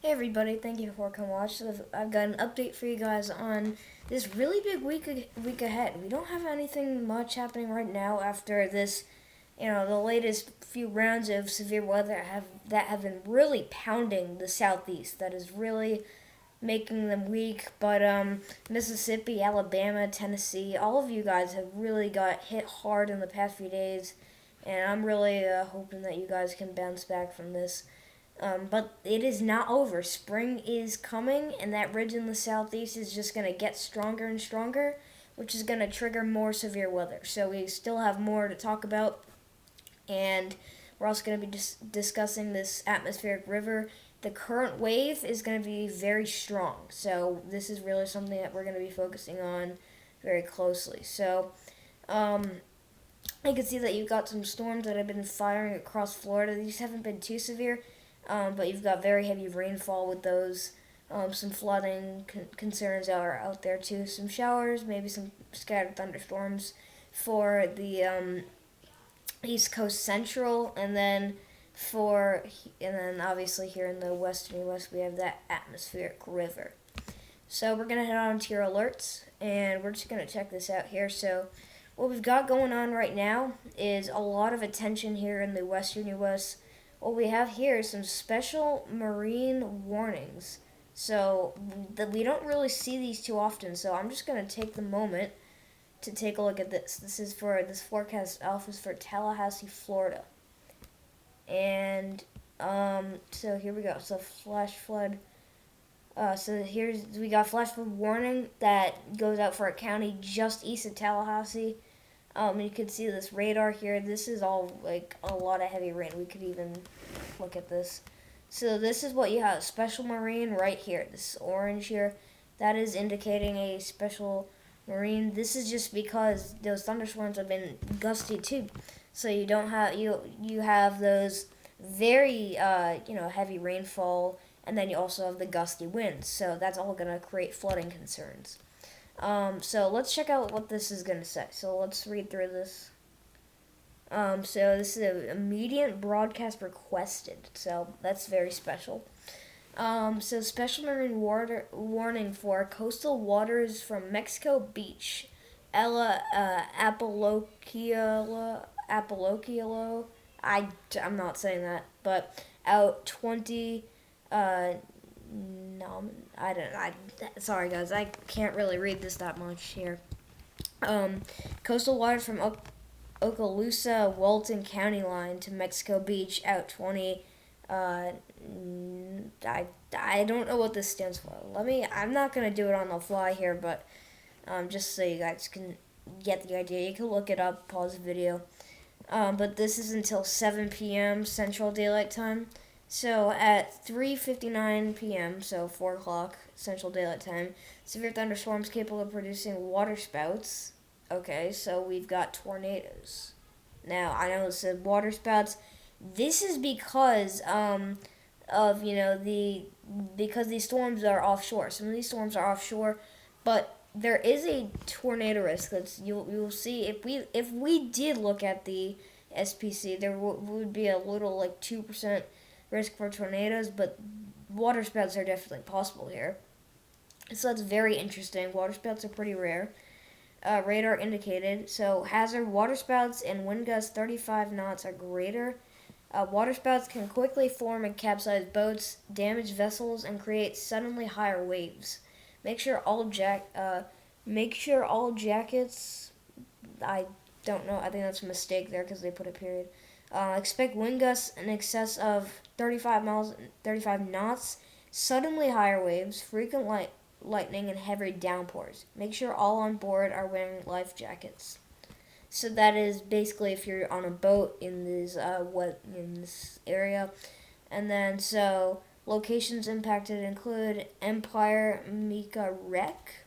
Hey everybody, thank you for coming watch. So I've got an update for you guys on this really big week ahead. We don't have anything much happening right now after this, the latest few rounds of severe weather have been really pounding the southeast. That is really making them weak. But Mississippi, Alabama, Tennessee, all of you guys have really got hit hard in the past few days, and I'm really hoping that you guys can bounce back from this. But it is not over. Spring is coming, and that ridge in the southeast is just going to get stronger and stronger, which is going to trigger more severe weather. So we still have more to talk about, and we're also going to be discussing this atmospheric river. The current wave is going to be very strong, so this is really something that we're going to be focusing on very closely. So, I can see that you've got some storms that have been firing across Florida. These haven't been too severe, but you've got very heavy rainfall with those. Some flooding concerns are out there too. Some showers, maybe some scattered thunderstorms for the East Coast Central, and then obviously here in the western U.S. we have that atmospheric river. So we're gonna head on to your alerts, and we're just gonna check this out here. So what we've got going on right now is a lot of attention here in the western U.S. What we have here is some special marine warnings. So we don't really see these too often. So I'm just gonna take the moment to take a look at this. This forecast alpha is for Tallahassee, Florida, and so here we go. So flash flood. We got flash flood warning that goes out for a county just east of Tallahassee. You can see this radar here. This is all like a lot of heavy rain. We could even look at this. So this is what you have, special marine right here. This orange here, that is indicating a special marine. This is just because those thunderstorms have been gusty too. So you don't have you have those very heavy rainfall, and then you also have the gusty winds. So that's all going to create flooding concerns. So let's check out what this is going to say. So let's read through this. So this is a immediate broadcast requested. So that's very special. So special marine warning for coastal waters from Mexico Beach, Apalachiolo. I'm not saying that, but out 20. No, sorry guys, I can't really read this that much here. Coastal waters from Okaloosa, Walton County line to Mexico Beach, out 20. I don't know what this stands for. I'm not gonna do it on the fly here, but just so you guys can get the idea, you can look it up, pause the video. But this is until 7 p.m. Central Daylight Time. So at 3:59 p.m., so 4 o'clock Central Daylight Time, severe thunderstorms capable of producing waterspouts. Okay, so we've got tornadoes. Now, I know it said waterspouts. This is because because these storms are offshore. Some of these storms are offshore, but there is a tornado risk. You'll see if we did look at the SPC, there would be a little like 2% risk for tornadoes, but waterspouts are definitely possible here. So that's very interesting. Waterspouts are pretty rare. Radar indicated. So hazard waterspouts and wind gusts 35 knots or greater. Waterspouts can quickly form and capsize boats, damage vessels, and create suddenly higher waves. Make sure all jackets. I don't know. I think that's a mistake there because they put a period. Expect wind gusts in excess of 35 knots, suddenly higher waves, frequent lightning, and heavy downpours. Make sure all on board are wearing life jackets. So that is basically if you're on a boat in this area. And then so locations impacted include Empire Mika Wreck.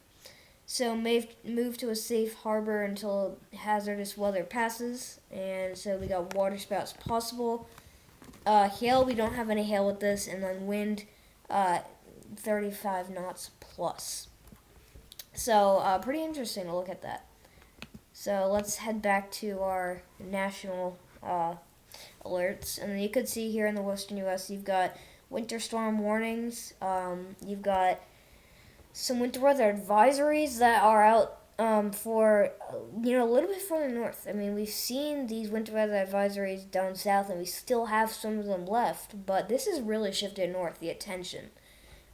So move to a safe harbor until hazardous weather passes. And so we got waterspouts possible. Hail, we don't have any hail with this. And then wind, 35 knots plus. So pretty interesting to look at that. So let's head back to our national alerts. And you could see here in the western U.S. you've got winter storm warnings. You've got some winter weather advisories that are out for a little bit further north. I mean, we've seen these winter weather advisories down south, and we still have some of them left. But this has really shifted north. The attention.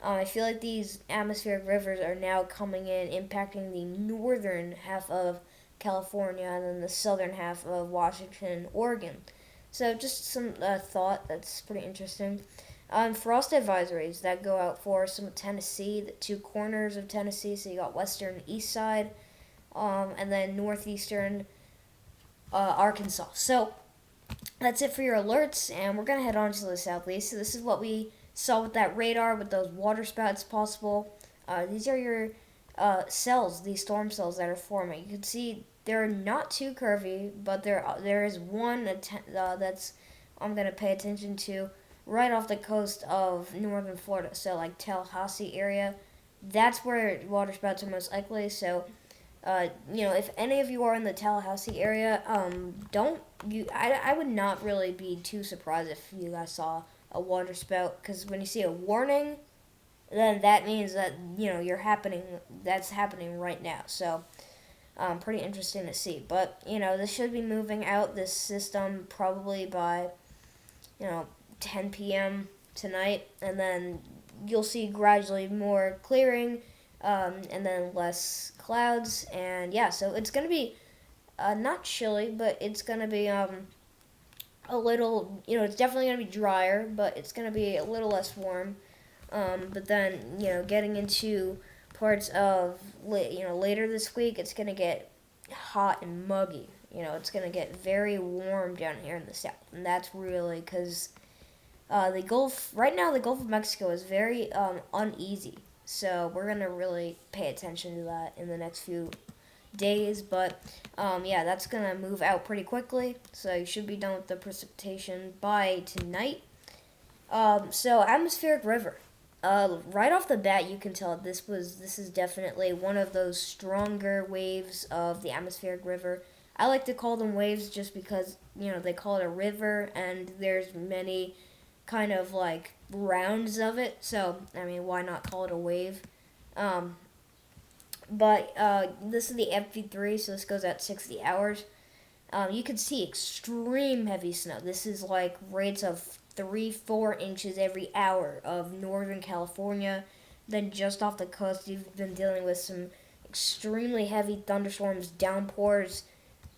I feel like these atmospheric rivers are now coming in, impacting the northern half of California and then the southern half of Washington, Oregon. So just some thought that's pretty interesting. Frost advisories that go out for some of Tennessee, the two corners of Tennessee. So you got western and east side, and then northeastern Arkansas. So that's it for your alerts, and we're gonna head on to the southeast. So this is what we saw with that radar, with those water spouts possible. These are your cells, these storm cells that are forming. You can see they're not too curvy, but there is one that's I'm gonna pay attention to right off the coast of northern Florida. So like Tallahassee area, that's where water spouts are most likely. So if any of you are in the Tallahassee area, I would not really be too surprised if you guys saw a water spout, because when you see a warning, then that means that that's happening right now. So pretty interesting to see. But this should be moving out, this system, probably by 10 p.m. tonight, and then you'll see gradually more clearing, and then less clouds, and yeah, so it's gonna be not chilly, but it's gonna be a little, it's definitely gonna be drier, but it's gonna be a little less warm. But then getting into parts of later this week, it's gonna get hot and muggy. It's gonna get very warm down here in the south, and that's really because the Gulf of Mexico is very uneasy. So we're gonna really pay attention to that in the next few days. But that's gonna move out pretty quickly. So you should be done with the precipitation by tonight. So atmospheric river. Right off the bat, you can tell this is definitely one of those stronger waves of the atmospheric river. I like to call them waves just because they call it a river, and there's many kind of like rounds of it. So I mean, why not call it a wave? But this is the FV3, so this goes at 60 hours. You can see extreme heavy snow. This is like rates of 3-4 inches every hour of Northern California. Then just off the coast, you've been dealing with some extremely heavy thunderstorms, downpours.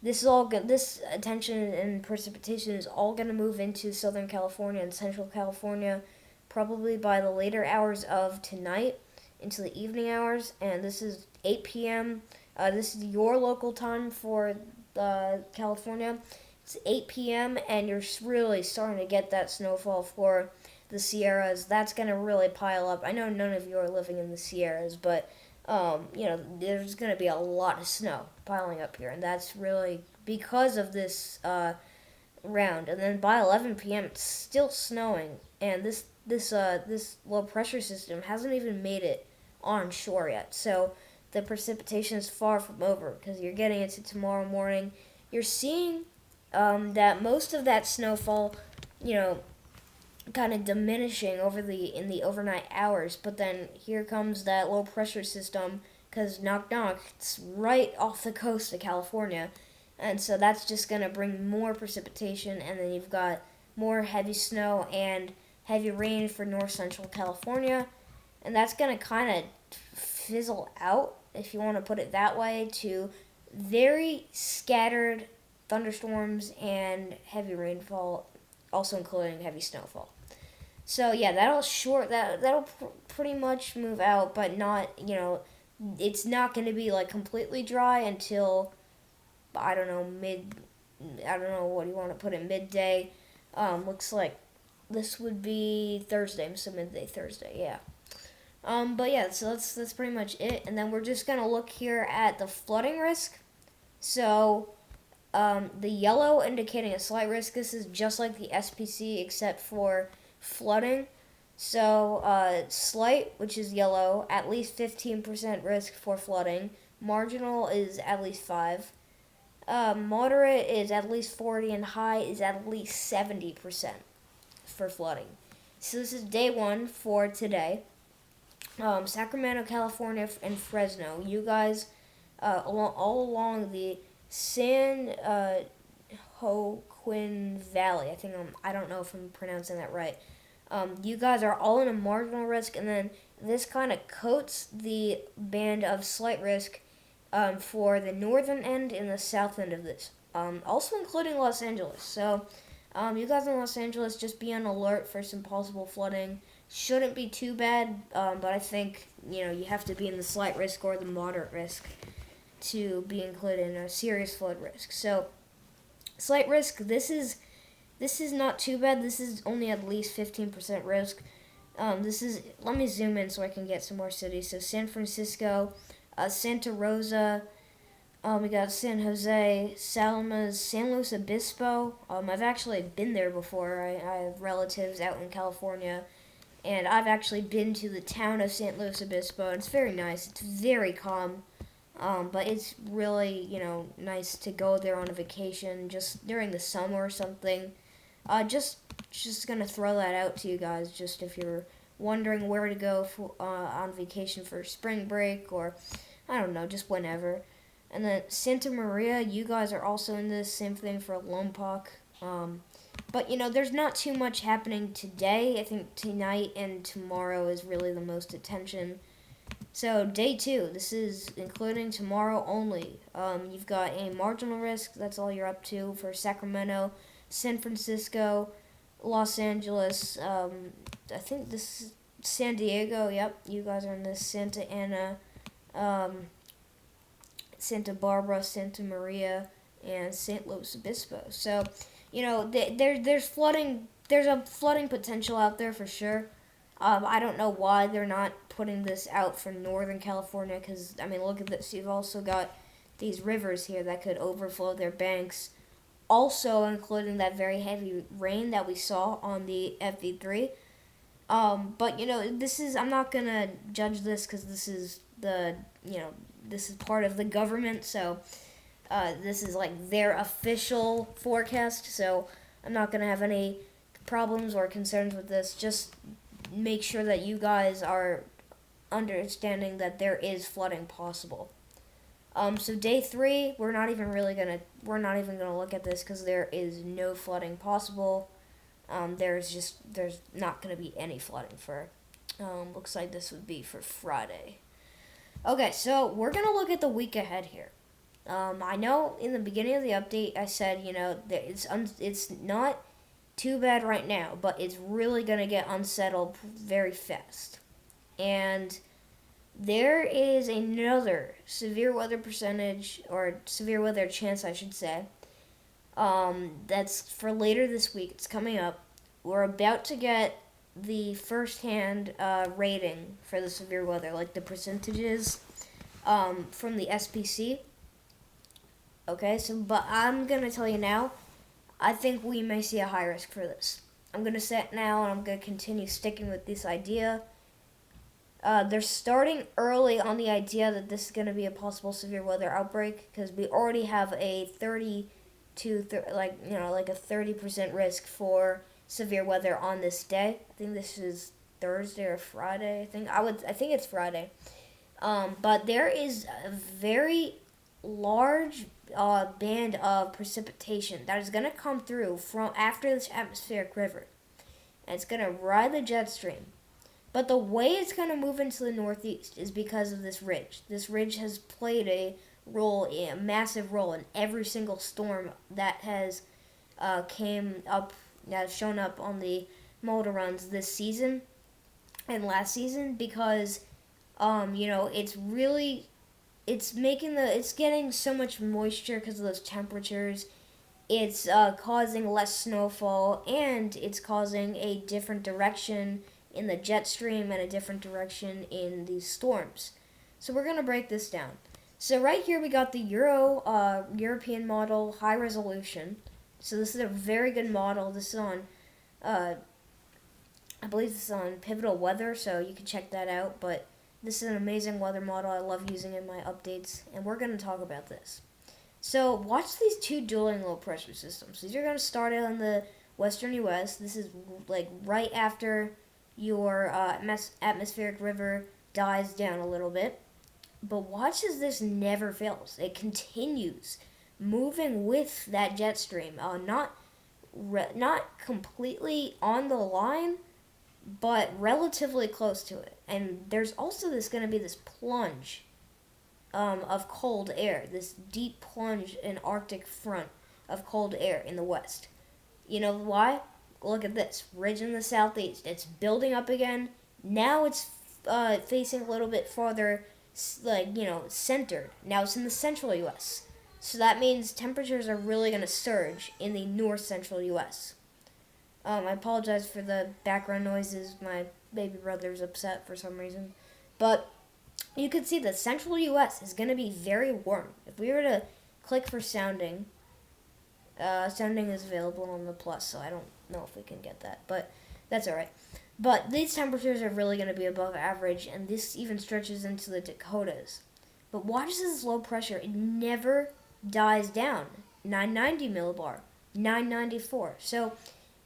This attention and precipitation is all going to move into Southern California and Central California probably by the later hours of tonight into the evening hours. And this is 8 p.m. This is your local time for California. It's 8 p.m. and you're really starting to get that snowfall for the Sierras. That's going to really pile up. I know none of you are living in the Sierras, but there's going to be a lot of snow piling up here, and that's really because of this round. And then by 11 p.m., it's still snowing, and this low pressure system hasn't even made it on shore yet. So the precipitation is far from over because you're getting into tomorrow morning. You're seeing that most of that snowfall, kind of diminishing in the overnight hours, but then here comes that low pressure system, because knock knock, it's right off the coast of California, and so that's just going to bring more precipitation, and then you've got more heavy snow and heavy rain for north central California, and that's going to kind of fizzle out, if you want to put it that way, to very scattered thunderstorms and heavy rainfall, also including heavy snowfall. So yeah, that'll pretty much move out, but not, it's not going to be like completely dry until, I don't know what you want to put it, midday. Looks like this would be Thursday, so midday Thursday, yeah. But yeah, so that's pretty much it, and then we're just going to look here at the flooding risk. So the yellow indicating a slight risk. This is just like the SPC except for flooding. So slight, which is yellow, at least 15% risk for flooding. Marginal is at least 5. Moderate is at least 40, and high is at least 70% for flooding. So this is day 1 for today. Sacramento, California, and Fresno. You guys, all along the San Joaquin Valley. I don't know if I'm pronouncing that right. You guys are all in a marginal risk, and then this kind of coats the band of slight risk for the northern end and the south end of this, also including Los Angeles. So, you guys in Los Angeles, just be on alert for some possible flooding. Shouldn't be too bad, but I think you have to be in the slight risk or the moderate risk to be included in a serious flood risk. So, slight risk. This is not too bad. This is only at least 15% risk. Let me zoom in so I can get some more cities. So San Francisco, Santa Rosa, we got San Jose, Salamas, San Luis Obispo. I've actually been there before. I have relatives out in California, and I've actually been to the town of San Luis Obispo. It's very nice. It's very calm. But it's really, nice to go there on a vacation just during the summer or something. Just gonna throw that out to you guys, just if you're wondering where to go for, on vacation for spring break, or I don't know, just whenever. And then Santa Maria, you guys are also in this, same thing for Lompoc. But there's not too much happening today. I think tonight and tomorrow is really the most attention. So day 2, this is including tomorrow only. You've got a marginal risk, that's all you're up to for Sacramento, San Francisco, Los Angeles, I think this is San Diego, yep, you guys are in this, Santa Ana, Santa Barbara, Santa Maria, and St. Louis Obispo. So, there's flooding, there's a flooding potential out there for sure. I don't know why they're not putting this out for Northern California, because, look at this, you've also got these rivers here that could overflow their banks, also including that very heavy rain that we saw on the FV3. But I'm not gonna judge this because this is this is part of the government, so this is like their official forecast. So I'm not gonna have any problems or concerns with this. Just make sure that you guys are understanding that there is flooding possible. So day 3, we're not even gonna look at this because there is no flooding possible. There's not gonna be any flooding for. Looks like this would be for Friday. Okay, so we're gonna look at the week ahead here. I know in the beginning of the update I said that it's not too bad right now, but it's really gonna get unsettled very fast, and there is another severe weather percentage, or severe weather chance, I should say. That's for later this week. It's coming up. We're about to get the first-hand rating for the severe weather, like the percentages from the SPC. Okay, but I'm going to tell you now, I think we may see a high risk for this. I'm going to say it now, and I'm going to continue sticking with this idea. They're starting early on the idea that this is going to be a possible severe weather outbreak, because we already have a 30% risk for severe weather on this day. I think this is Thursday or Friday. I think it's Friday. But there is a very large band of precipitation that is going to come through from after this atmospheric river, and it's going to ride the jet stream. But the way it's going to move into the northeast is because of this ridge. This ridge has played a massive role in every single storm that has shown up on the model runs this season and last season, because it's getting so much moisture because of those temperatures. It's causing less snowfall, and it's causing a different direction in the jet stream and a different direction in these storms. So we're going to break this down. So right here we got the European model high resolution. So this is a very good model. This is on, I believe this is on Pivotal Weather, so you can check that out. But this is an amazing weather model. I love using it in my updates, and we're going to talk about this. So watch these two dueling low pressure systems. These are going to start out in the western U.S. This is like right after your atmospheric river dies down a little bit. But watch as this never fails. It continues moving with that jet stream. Not completely on the line, but relatively close to it. And there's also going to be this plunge of cold air, this deep plunge in Arctic front of cold air in the west. You know why? Look at this ridge in the southeast. It's building up again. Now it's facing a little bit farther, centered. Now it's in the central U.S. So that means temperatures are really going to surge in the north central U.S. I apologize for the background noises. My baby brother's upset for some reason. But you can see the central U.S. is going to be very warm. If we were to click for sounding, sounding is available on the plus, so I don't know if we can get that. But that's alright. But these temperatures are really going to be above average, and this even stretches into the Dakotas. But watch this low pressure. It never dies down. 990 millibar, 994. So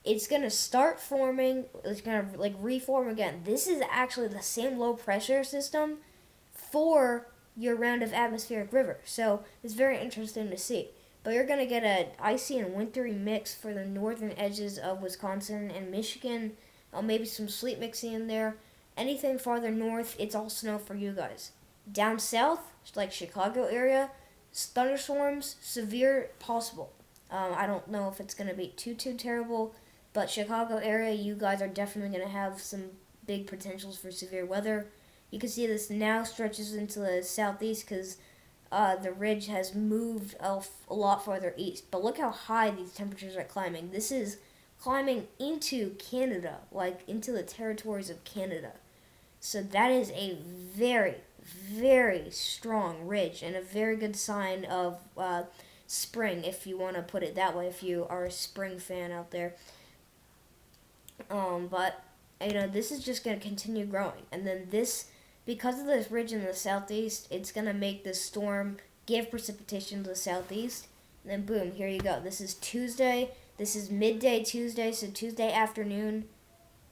it's going to start forming. It's going to reform again. This is actually the same low pressure system for your round of atmospheric river. So it's very interesting to see. But you're going to get an icy and wintry mix for the northern edges of Wisconsin and Michigan. Maybe some sleet mixing in there. Anything farther north, it's all snow for you guys. Down south, like Chicago area, thunderstorms, severe possible. I don't know if it's going to be too terrible, but Chicago area, you guys are definitely going to have some big potentials for severe weather. You can see this now stretches into the southeast because the ridge has moved a lot farther east. But look how high these temperatures are climbing. This is climbing into Canada, like into the territories of Canada. So that is a very, very strong ridge and a very good sign of spring, if you want to put it that way, if you are a spring fan out there. But, this is just going to continue growing. And then because of this ridge in the southeast, it's going to make this storm give precipitation to the southeast. And then boom, here you go. This is Tuesday. This is midday Tuesday, so Tuesday afternoon.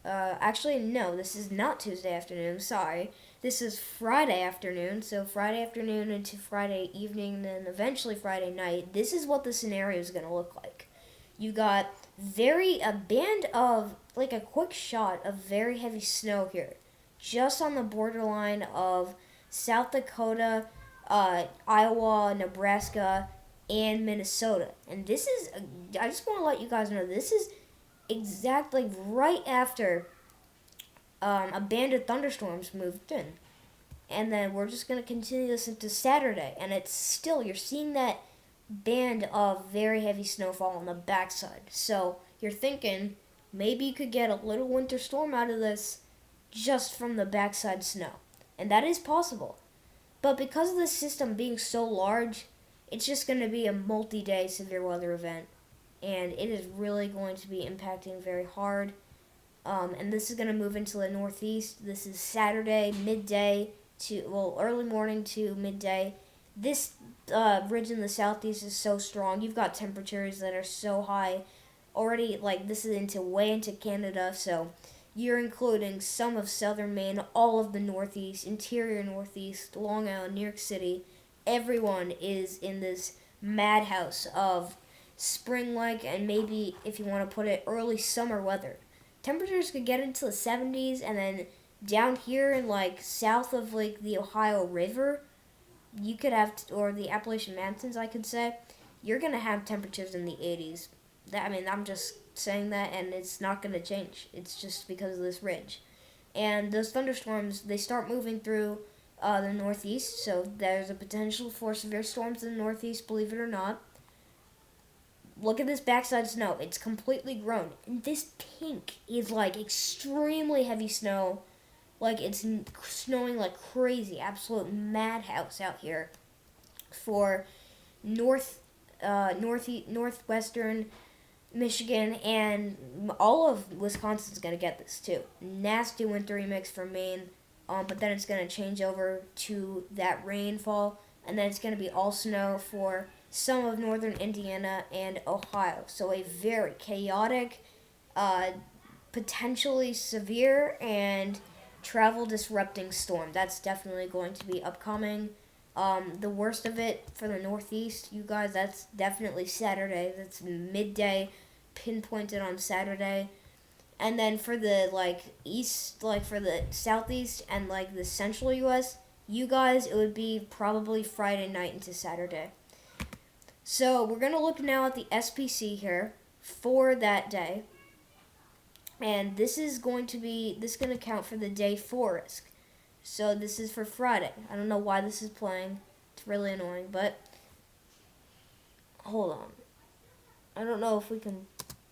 Actually, no, this is not Tuesday afternoon. Sorry. This is Friday afternoon. So Friday afternoon into Friday evening, and then eventually Friday night. This is what the scenario is going to look like. You got a band of, a quick shot of very heavy snow here. Just on the borderline of South Dakota, Iowa, Nebraska, and Minnesota. And this is, I just want to let you guys know, this is exactly right after a band of thunderstorms moved in. And then we're just going to continue this into Saturday. And it's still, you're seeing that band of very heavy snowfall on the backside. So you're thinking maybe you could get a little winter storm out of this just from the backside snow. And that is possible. But because of this system being so large, it's just going to be a multi-day severe weather event. And it is really going to be impacting very hard. And this is going to move into the northeast. This is Saturday, early morning to midday. This ridge in the southeast is so strong. You've got temperatures that are so high already. This is way into Canada. So you're including some of southern Maine, all of the northeast, interior northeast, Long Island, New York City. Everyone is in this madhouse of spring-like and maybe, if you want to put it, early summer weather. Temperatures could get into the 70s, and then down here in south of the Ohio River, you could have, or the Appalachian Mountains, I could say, you're going to have temperatures in the 80s. I'm just saying that, and it's not going to change. It's just because of this ridge. And those thunderstorms, they start moving through the northeast, so there's a potential for severe storms in the northeast, believe it or not. Look at this backside snow. It's completely grown. And this pink is extremely heavy snow. It's snowing like crazy. Absolute madhouse out here for northwestern Michigan, and all of Wisconsin's going to get this too. Nasty wintry mix for Maine. But then it's going to change over to that rainfall, and then it's going to be all snow for some of northern Indiana and Ohio. So a very chaotic uh, potentially severe and travel disrupting storm. That's definitely going to be upcoming. The worst of it for the Northeast, you guys, that's definitely Saturday. That's midday, pinpointed on Saturday. And then for the east, for the southeast and the central U.S., you guys, it would be probably Friday night into Saturday. So we're gonna look now at the SPC here for that day, and this is going to count for the day 4 risk. So this is for Friday. I don't know why this is playing. It's really annoying, but hold on. I don't know if we can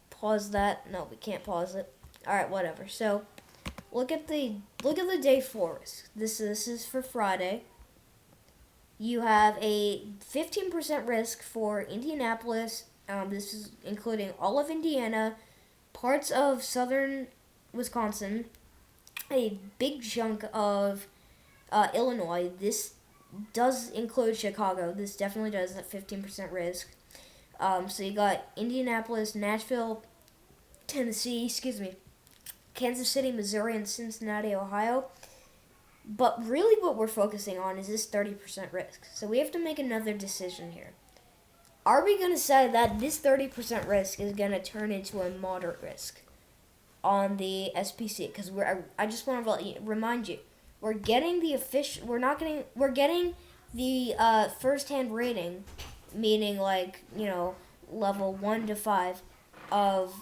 pause that. No, we can't pause it. All right, whatever. So look at the day 4 risk. This is for Friday. You have a 15% risk for Indianapolis. This is including all of Indiana, parts of southern Wisconsin, a big chunk of Illinois. This does include Chicago. This definitely does at 15% risk. So you got Indianapolis, Nashville, Tennessee, Kansas City, Missouri, and Cincinnati, Ohio. But really what we're focusing on is this 30% risk. So we have to make another decision here. Are we going to say that this 30% risk is going to turn into a moderate risk on the SPC? Because I just want to remind you, we're getting the first-hand rating, meaning level 1 to 5 of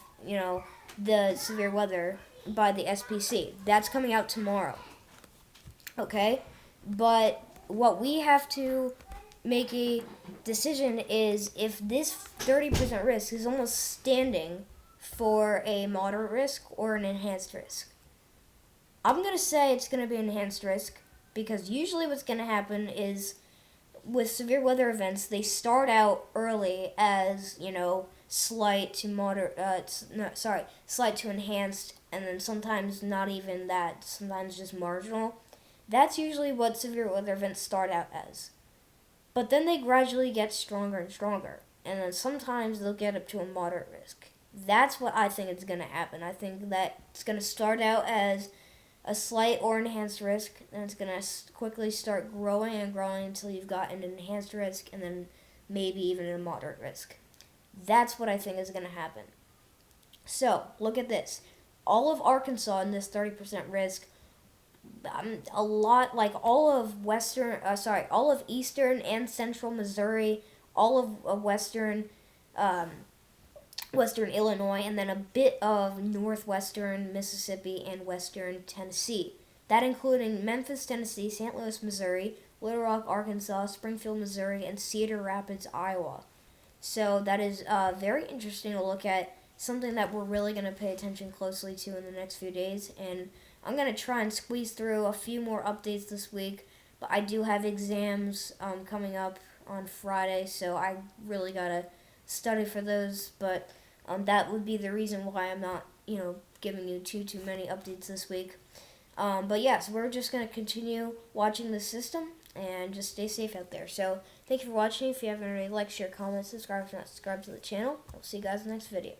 the severe weather by the SPC. That's coming out tomorrow. Okay, but what we have to make a decision is if this 30% risk is almost standing for a moderate risk or an enhanced risk. I'm going to say it's going to be an enhanced risk because usually what's going to happen is with severe weather events, they start out early as, slight to enhanced, and then sometimes not even that, sometimes just marginal. That's usually what severe weather events start out as. But then they gradually get stronger and stronger. And then sometimes they'll get up to a moderate risk. That's what I think is going to happen. I think that it's going to start out as a slight or enhanced risk. And it's going to quickly start growing and growing until you've got an enhanced risk. And then maybe even a moderate risk. That's what I think is going to happen. So, look at this. All of Arkansas in this 30% risk, all of eastern and central Missouri, all of western Illinois, and then a bit of northwestern Mississippi and western Tennessee. That including Memphis, Tennessee, St. Louis, Missouri, Little Rock, Arkansas, Springfield, Missouri, and Cedar Rapids, Iowa. So that is very interesting to look at, something that we're really going to pay attention closely to in the next few days, and I'm going to try and squeeze through a few more updates this week, but I do have exams coming up on Friday, so I really got to study for those, but that would be the reason why I'm not, giving you too many updates this week. But yes, we're just going to continue watching the system and just stay safe out there. So thank you for watching. If you haven't already, like, share, comment, subscribe if you're not subscribed to the channel. I'll see you guys in the next video.